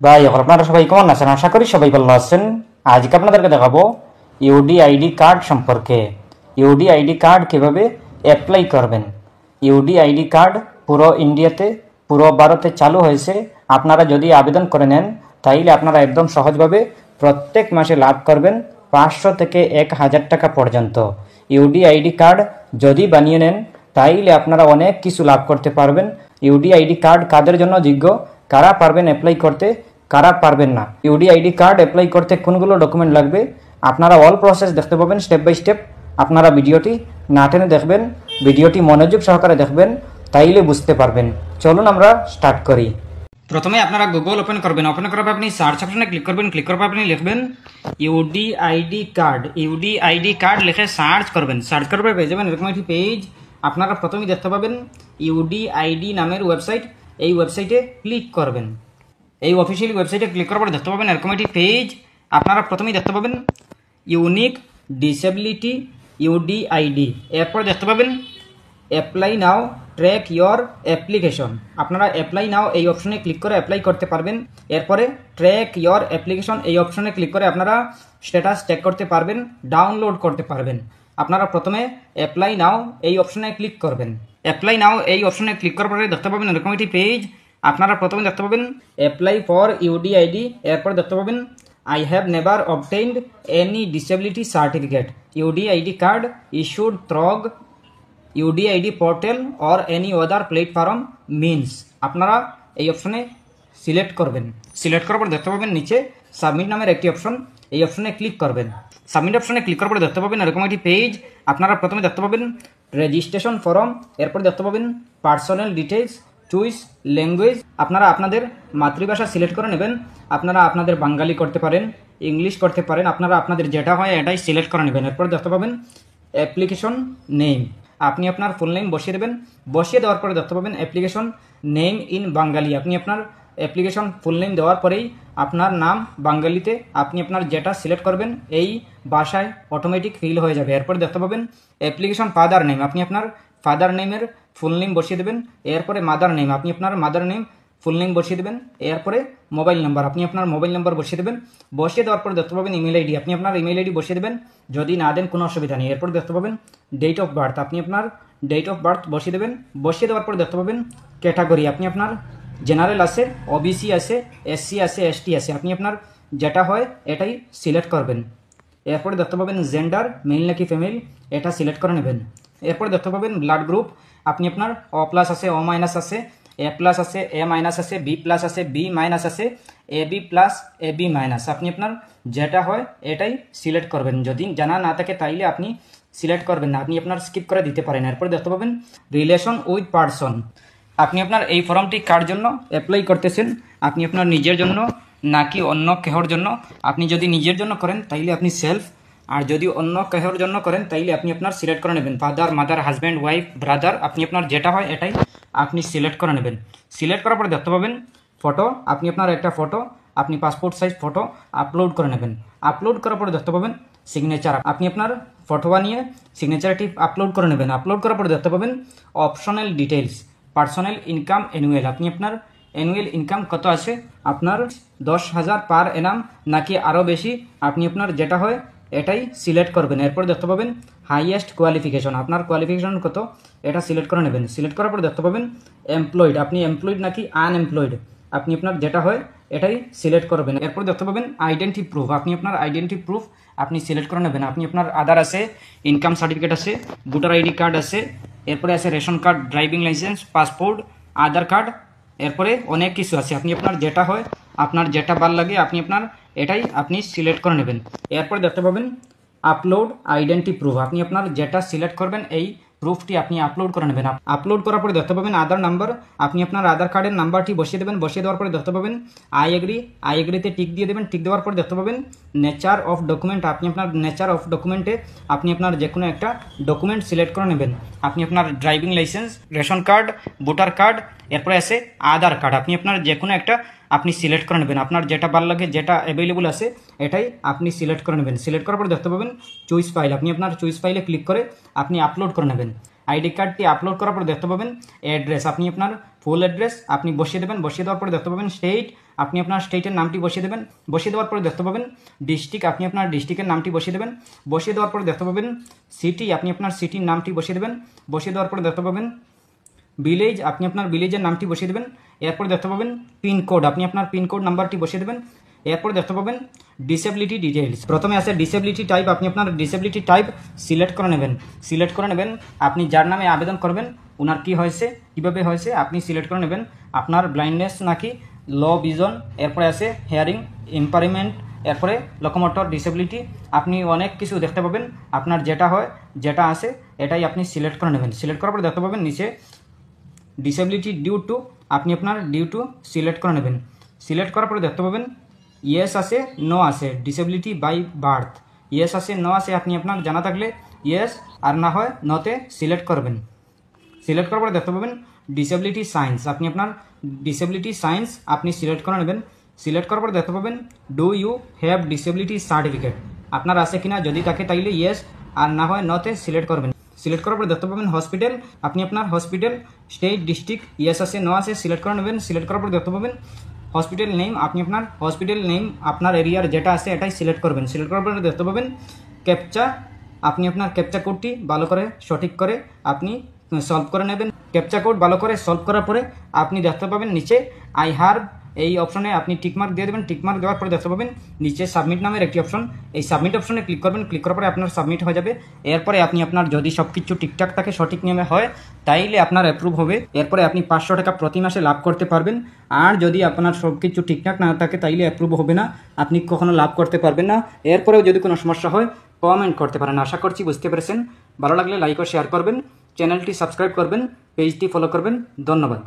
ভাই আপনারা সবাই কেমন আছেন? আশা করি সবাই ভালো আছেন। আজকে আপনাদেরকে দেখাবো ইউডি আইডি কার্ড সম্পর্কে। ইউডি আইডি কার্ড কিভাবে অ্যাপ্লাই করবেন। ইউডি আইডি কার্ড পুরো ইন্ডিয়াতে, পুরো ভারতে চালু হয়েছে। আপনারা যদি আবেদন করে নেন তাইলে আপনারা একদম সহজভাবে প্রত্যেক মাসে লাভ করবেন 500 থেকে 1000 টাকা পর্যন্ত। ইউডি আইডি কার্ড যদি বানিয়ে নেন তাইলে আপনারা অনেক কিছু লাভ করতে পারবেন। ইউডি আইডি কার্ড কাদের জন্য যোগ্য, কারা পারবেন অ্যাপ্লাই করতে, কারা পারবেন না। ইউডি আইডি কার্ড অ্যাপ্লাই করতে কোনগুলো ডকুমেন্ট লাগবে আপনারা অল প্রসেস দেখতে পাবেন স্টেপ বাই স্টেপ। আপনারা ভিডিওটি না টেনে দেখবেন, ভিডিওটি মনোযোগ সহকারে দেখবেন, তাইলে বুঝতে পারবেন। চলুন আমরা স্টার্ট করি। প্রথমে আপনারা গুগল ওপেন করবেন। ওপেন করার পর আপনি সার্চ অপশনে ক্লিক করবেন। ক্লিক করার পর আপনি লিখবেন UD ID card. UD ID card লিখে সার্চ করবেন। সার্চ করার পর পেয়ে যাবেন এরকম একটি পেজ। আপনারা প্রথমেই দেখতে পাবেন ইউডি আইডি নামের ওয়েবসাইট। এই ওয়েবসাইটে ক্লিক করবেন। এই অফিসিয়ালি ওয়েবসাইটে ক্লিক করার পর দেখতে পাবেন এরকম একটি পেজ। আপনারা প্রথমেই দেখতে পাবেন ইউনিক ডিসেবিলিটি ইউডি আইডি। এরপর দেখতে পাবেন apply now track your application. আপনারা অ্যাপ্লাই নাও এই অপশনে ক্লিক করে অ্যাপ্লাই করতে পারবেন। এরপরে ট্র্যাক ইয়োর অ্যাপ্লিকেশন এই অপশনে ক্লিক করে আপনারা স্ট্যাটাস চেক করতে পারবেন, ডাউনলোড করতে পারবেন। আপনারা প্রথমে অ্যাপ্লাই নাও এই অপশনে ক্লিক করবেন। অ্যাপ্লাই নাও এই অপশনে ক্লিক করার পরে দেখতে পাবেন এরকম একটি পেজ। আপনারা প্রথমে দেখতে পাবেন অ্যাপ্লাই ফর ইউডি আইডি। এরপর দেখতে পাবেন I have never obtained any disability certificate. UD ID card issued through UD ID portal or any other platform means. আপনারা এই অপশনে সিলেক্ট করবেন। সিলেক্ট করার পর দেখতে পাবেন নিচে সাবমিট নামের একটি অপশন। এই অপশনে ক্লিক করবেন। সাবমিট অপশনে ক্লিক করার পর দেখতে পাবেন এরকম একটি পেজ। আপনারা প্রথমে দেখতে পাবেন রেজিস্ট্রেশন ফর্ম। এরপর দেখতে পাবেন পার্সোনাল ডিটেলস, চুইস ল্যাঙ্গুয়েজ। আপনারা আপনাদের মাতৃভাষা সিলেক্ট করে নেবেন। আপনারা আপনাদের বাঙালি করতে পারেন, ইংলিশ করতে পারেন। আপনারা আপনাদের যেটা হয় এটাই সিলেক্ট করে নেবেন। এরপর দেখতে পাবেন অ্যাপ্লিকেশন নেম। আপনি আপনার ফুল নেম বসিয়ে দেবেন। বসিয়ে দেওয়ার পরে দেখতে পাবেন অ্যাপ্লিকেশন নেম ইন বাঙালি। আপনি আপনার অ্যাপ্লিকেশন ফুল নেম দেওয়ার পরেই আপনার নাম বাঙালিতে আপনি আপনার যেটা সিলেক্ট করবেন এই ভাষায় অটোমেটিক ফিল হয়ে যাবে। এরপর দেখতে পাবেন অ্যাপ্লিকেশন ফাদার নেম। আপনি আপনার ফাদার নেমের ফুল নেম বসিয়ে দেবেন। এরপরে মাদার নেম, আপনি আপনার মাদার নেম ফুল নেম বসিয়ে দেবেন। এরপরে মোবাইল নাম্বার, আপনি আপনার মোবাইল নাম্বার বসিয়ে দেবেন। বসিয়ে দেওয়ার পরে দেখতে পাবেন ইমেল আইডি। আপনি আপনার ইমেল আইডি বসিয়ে দেবেন, যদি না দেন কোনো অসুবিধা নেই। এরপর দেখতে পাবেন ডেট অফ বার্থ। আপনি আপনার ডেট অফ বার্থ বসিয়ে দেবেন। বসিয়ে দেওয়ার পর দেখতে পাবেন ক্যাটাগরি। আপনি আপনার জেনারেল আছে, ওবিসি আছে, এসসি আছে, এসটি আছে। আপনি আপনার যেটা হয় এটাই সিলেক্ট করবেন। এরপরে দেখতে পাবেন জেন্ডার, মেল নাকি ফিমেল, এটা সিলেক্ট করে নেবেন। এরপর দেখতে পাবেন ব্লাড গ্রুপ। আপনি আপনার ও প্লাস আছে, ও মাইনাস আছে, এ প্লাস আছে, এ মাইনাস আছে, বি প্লাস আছে, বি মাইনাস আছে, A B plus, A B minus. আপনি আপনার যেটা হয় এটাই সিলেক্ট করবেন। যদি জানা না থাকে তাইলে আপনি সিলেক্ট করবেন না, আপনি আপনার স্কিপ করে দিতে পারেন। এরপর দেখতে পাবেন রিলেশন উইথ পার্সন। আপনি আপনার এই ফর্মটি কার জন্য অ্যাপ্লাই করতেছেন, আপনি আপনার নিজের জন্য নাকি অন্য কেহর জন্য। আপনি যদি নিজের জন্য করেন তাইলে আপনি সেলফ, আর যদি অন্য কেহর জন্য করেন তাইলে আপনি আপনার সিলেক্ট করে নেবেন father, mother, husband, wife, brother. আপনি আপনার যেটা হয় এটাই আপনি সিলেক্ট করে নেবেন। সিলেক্ট করার পরে দেখতে পাবেন ফটো। আপনি আপনার একটা ফটো, আপনি পাসপোর্ট সাইজ ফটো আপলোড করে নেবেন। আপলোড করার পরে দেখতে পাবেন সিগনেচার। আপনি আপনার ফটো বানিয়ে সিগনেচারটি আপলোড করে নেবেন। আপলোড করার পরে দেখতে পাবেন optional details, personal income, annual. আপনি আপনার অ্যানুয়াল ইনকাম কত আছে, আপনার 10,000 পার এনাম নাকি আরও বেশি, আপনি আপনার যেটা হয় এটাই সিলেক্ট করবেন। এরপর দেখতে পাবেন হাইয়েস্ট কোয়ালিফিকেশন, আপনার কোয়ালিফিকেশন কত এটা সিলেক্ট করে নেবেন। সিলেক্ট করার পর দেখতে পাবেন এমপ্লয়েড, আপনি এমপ্লয়েড নাকি আনএমপ্লয়েড, আপনি আপনার যেটা হয় এটাই সিলেক্ট করবেন। এরপর দেখতে পাবেন আইডেন্টি প্রুফ। আপনি আপনার আইডেন্টি প্রুফ আপনি সিলেক্ট করে নেবেন। আপনি আপনার আধার আছে, ইনকাম সার্টিফিকেট আছে, ভোটার আইডি কার্ড আছে, এরপরে আছে ration card, driving licence, passport, Aadhaar card, এরপরে অনেক কিছু আছে। আপনি আপনার যেটা হয়, আপনার যেটা ভালো লাগে আপনি আপনার এটাই আপনি সিলেক্ট করে নেবেন। এরপর দেখতে পাবেন আপলোড আইডেন্টি প্রুফ। আপনি আপনার যেটা সিলেক্ট করবেন এই প্রুফটি আপনি আপলোড করে নেবেন। আপলোড করার পরে দেখতে পাবেন আধার নাম্বার। আপনি আপনার আধার কার্ডের নাম্বারটি বসিয়ে দেবেন। বসিয়ে দেওয়ার পরে দেখতে পাবেন আই এগ্রি, আই এগ্রিতে টিক দিয়ে দেবেন। টিক দেওয়ার পরে দেখতে পাবেন নেচার অফ ডকুমেন্ট। আপনি আপনার নেচার অফ ডকুমেন্টে আপনি আপনার যে কোনো একটা ডকুমেন্ট সিলেক্ট করে নেবেন। আপনি আপনার driving licence, ration card, voter card, এরপরে আছে আধার কার্ড। আপনি আপনার যে কোনো একটা আপনি সিলেক্ট করে নেবেন। আপনার যেটা ভালো লাগে, যেটা অ্যাভেলেবল আছে এটাই আপনি সিলেক্ট করে নেবেন। সিলেক্ট করার পরে দেখতে পাবেন চুইস ফাইল। আপনি আপনার চুইস ফাইলে ক্লিক করে আপনি আপলোড করে নেবেন। আইডি কার্ডটি আপলোড করার পর দেখতে পাবেন অ্যাড্রেস। আপনি আপনার ফুল অ্যাড্রেস আপনি বসিয়ে দেবেন। বসিয়ে দেওয়ার পরে দেখতে পাবেন স্টেট, আপনি আপনার স্টেটের নামটি বসিয়ে দেবেন। বসিয়ে দেওয়ার পরে দেখতে পাবেন ডিস্ট্রিক্ট, আপনি আপনার ডিস্ট্রিক্টের নামটি বসিয়ে দেবেন। বসিয়ে দেওয়ার পরে দেখতে পাবেন সিটি, আপনি আপনার সিটির নামটি বসিয়ে দেবেন। বসিয়ে দেওয়ার পরে দেখতে পাবেন ভিলেজ, আপনি আপনার ভিলেজের নামটি বসিয়ে দেবেন। এরপরে দেখতে পাবেন পিনকোড, আপনি আপনার পিনকোড নাম্বারটি বসিয়ে দেবেন। এরপরে দেখতে পাবেন ডিসেবিলিটি ডিটেইলস, প্রথমে আছে ডিসেবিলিটি টাইপ, আপনি আপনার ডিসেবিলিটি টাইপ সিলেক্ট করে নেবেন। সিলেক্ট করে নেবেন আপনি যার নামে আবেদন করবেন ওনার কী হয়েছে, কীভাবে হয়েছে আপনি সিলেক্ট করে নেবেন। আপনার ব্লাইন্ডনেস নাকি লো ভিজন, এরপরে আছে হেয়ারিং ইম্পারমেন্ট, এরপরে লোকোমোটর ডিসেবিলিটি, আপনি অনেক কিছু দেখতে পাবেন। আপনার যেটা হয় যেটা আছে এটাই আপনি সিলেক্ট করে নেবেন। সিলেক্ট করার পরে দেখতে পাবেন নিচে ডিসেবিলিটি ডিউ টু, আপনি আপনার ডিউ টু সিলেক্ট করে নেবেন। সিলেক্ট করার পরে দেখতে পাবেন ইয়েস আছে নো আছে, ডিসেবিলিটি বাই বার্থ, ইয়েস আছে নো আছে, আপনি আপনার জানা থাকলে ইয়েস, আর না হয় নোতে সিলেক্ট করবেন। সিলেক্ট করার পরে দেখতে পাবেন ডিসেবিলিটি সায়েন্স, আপনি আপনার ডিসেবিলিটি সায়েন্স আপনি সিলেক্ট করে নেবেন। সিলেক্ট করার পরে দেখতে পাবেন do you have disability certificate, আপনার আছে কিনা, যদি থাকে তাইলে ইয়েস, আর না হয় নতে সিলেক্ট করবেন। সিলেক্ট করার পরে দেখতে পাবেন হসপিটাল, আপনি আপনার হসপিটাল স্টেট ডিস্ট্রিক্ট ইয়েস আছে নো আছে সিলেক্ট করে নেবেন। সিলেক্ট করার পরে দেখতে পাবেন হসপিটাল নেম, আপনি আপনার হসপিটাল নেম আপনার এরিয়ার যেটা আছে এটাই সিলেক্ট করবেন। সিলেক্ট করার পরে দেখতে পাবেন ক্যাপচা, আপনি আপনার ক্যাপচা কোডটি ভালো করে সঠিক করে আপনি সলভ করে নেবেন। ক্যাপচা কোড ভালো করে সলভ করার পরে আপনি দেখতে পাবেন নিচে আই হ্যাভ, এই অপশনে আপনি টিকমার্ক দিয়ে দেবেন। টিকমার্ক দেওয়ার পরে দেখতে পাবেন নিচে সাবমিট নামের একটি অপশন, এই সাবমিট অপশনে ক্লিক করবেন। ক্লিক করার পরে আপনার সাবমিট হয়ে যাবে। এরপরে আপনি আপনার যদি সব কিছু ঠিকঠাক থাকে, সঠিক নিয়মে হয়, তাইলে আপনার অ্যাপ্রুভ হবে। এরপরে আপনি 500 টাকা প্রতি মাসে লাভ করতে পারবেন। আর যদি আপনার সব কিছু ঠিকঠাক না থাকে তাইলে অ্যাপ্রুভ হবে না, আপনি কখনো লাভ করতে পারবেন না। এরপরেও যদি কোনো সমস্যা হয় কমেন্ট করতে পারেন। আশা করছি বুঝতে পেরেছেন। ভালো লাগলে লাইক ও শেয়ার করবেন, চ্যানেলটি সাবস্ক্রাইব করবেন, পেজটি ফলো করবেন। ধন্যবাদ।